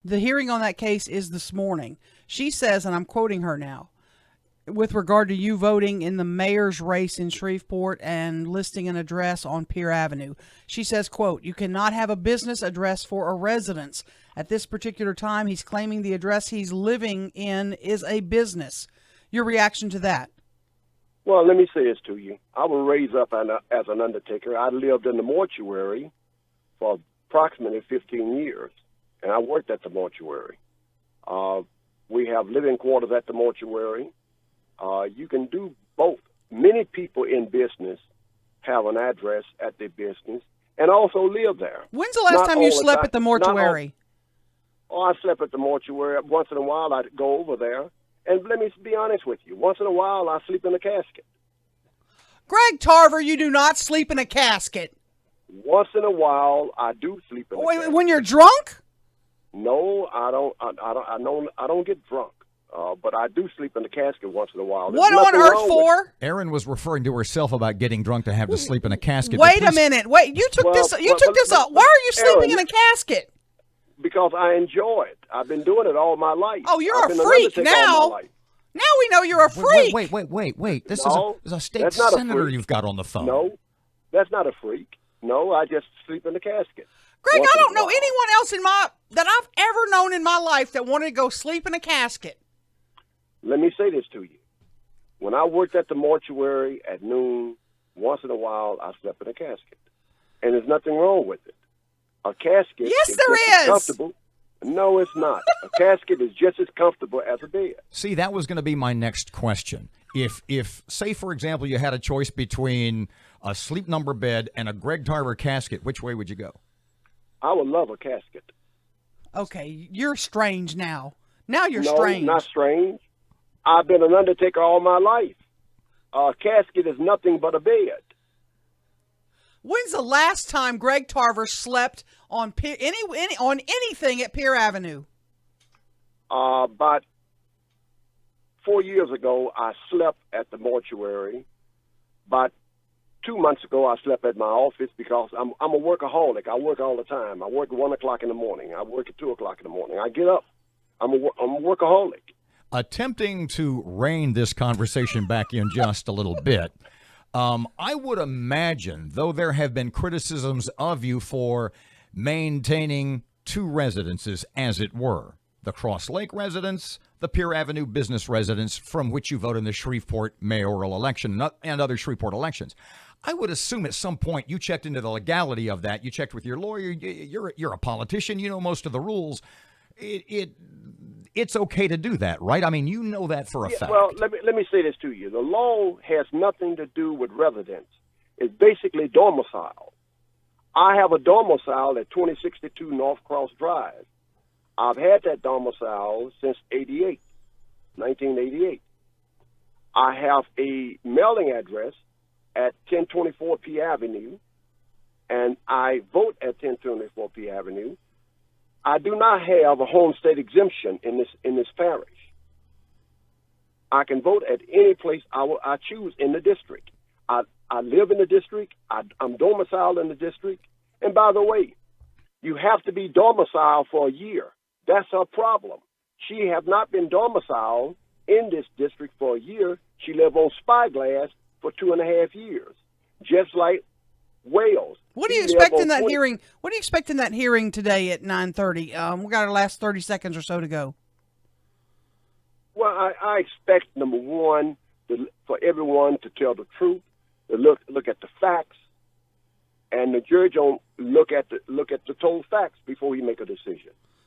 The hearing on that case is this morning. She says, and I'm quoting her now, with regard to you voting in the mayor's race in Shreveport and listing an address on Pier Avenue. She says, quote, you cannot have a business address for a residence. At this particular time, he's claiming the address he's living in is a business. Your reaction to that? Well, let me say this to you. I was raised up as an undertaker. I lived in the mortuary for approximately 15 years, and I worked at the mortuary. We have living quarters at the mortuary. You can do both. Many people in business have an address at their business and also live there. When's the last time you slept at the mortuary? I slept at the mortuary. Once in a while, I'd go over there. And let me be honest with you. Once in a while, I sleep in a casket. Greg Tarver, you do not sleep in a casket. Once in a while, I do sleep in a casket. When you're drunk? No, I don't. I don't get drunk. But I do sleep in the casket once in a while. What on earth for? Erin was referring to herself about getting drunk to have to sleep in a casket. Wait a minute. Wait, you took this up. Why are you sleeping in a casket? Because I enjoy it. I've been doing it all my life. Oh, you're a freak now. Now we know you're a freak. Wait. This is a state senator you've got on the phone. No, that's not a freak. No, I just sleep in the casket. Greg, I don't know anyone else that I've ever known in my life that wanted to go sleep in a casket. Let me say this to you. When I worked at the mortuary at noon, once in a while, I slept in a casket. And there's nothing wrong with it. A casket is just as comfortable. No, it's not. A casket is just as comfortable as a bed. See, that was going to be my next question. If, say, for example, you had a choice between a Sleep Number bed and a Greg Tarver casket, which way would you go? I would love a casket. Okay, you're strange now. Now you're strange. No, not strange. I've been an undertaker all my life. A casket is nothing but a bed. When's the last time Greg Tarver slept on anything at Pier Avenue? About 4 years ago, I slept at the mortuary. About 2 months ago, I slept at my office because I'm a workaholic. I work all the time. I work at 1 o'clock in the morning. I work at 2 o'clock in the morning. I get up. I'm a workaholic. Attempting to rein this conversation back in just a little bit, I would imagine, though there have been criticisms of you for maintaining two residences, as it were, the Cross Lake residence, the Pier Avenue business residence, from which you vote in the Shreveport mayoral election and other Shreveport elections. I would assume at some point you checked into the legality of that. You checked with your lawyer. You're a politician. You know most of the rules. It's okay to do that, right? I mean, you know that for a fact. Well, let me say this to you. The law has nothing to do with residence. It's basically domicile. I have a domicile at 2062 North Cross Drive. I've had that domicile since 1988. I have a mailing address at 1024 P Avenue, and I vote at 1024 P Avenue. I do not have a homestead exemption in this parish. I can vote at any place I choose in the district. I live in the district. I'm domiciled in the district. And by the way, you have to be domiciled for a year. That's her problem. She have not been domiciled in this district for a year. She lived on Spyglass for 2.5 years, just like Wales. What do you expect in that hearing? What do you expect in that hearing today at 9:30? We got our last 30 seconds or so to go. Well, I expect, number one, for everyone to tell the truth, to look at the facts, and the judge don't look at the total facts before he make a decision.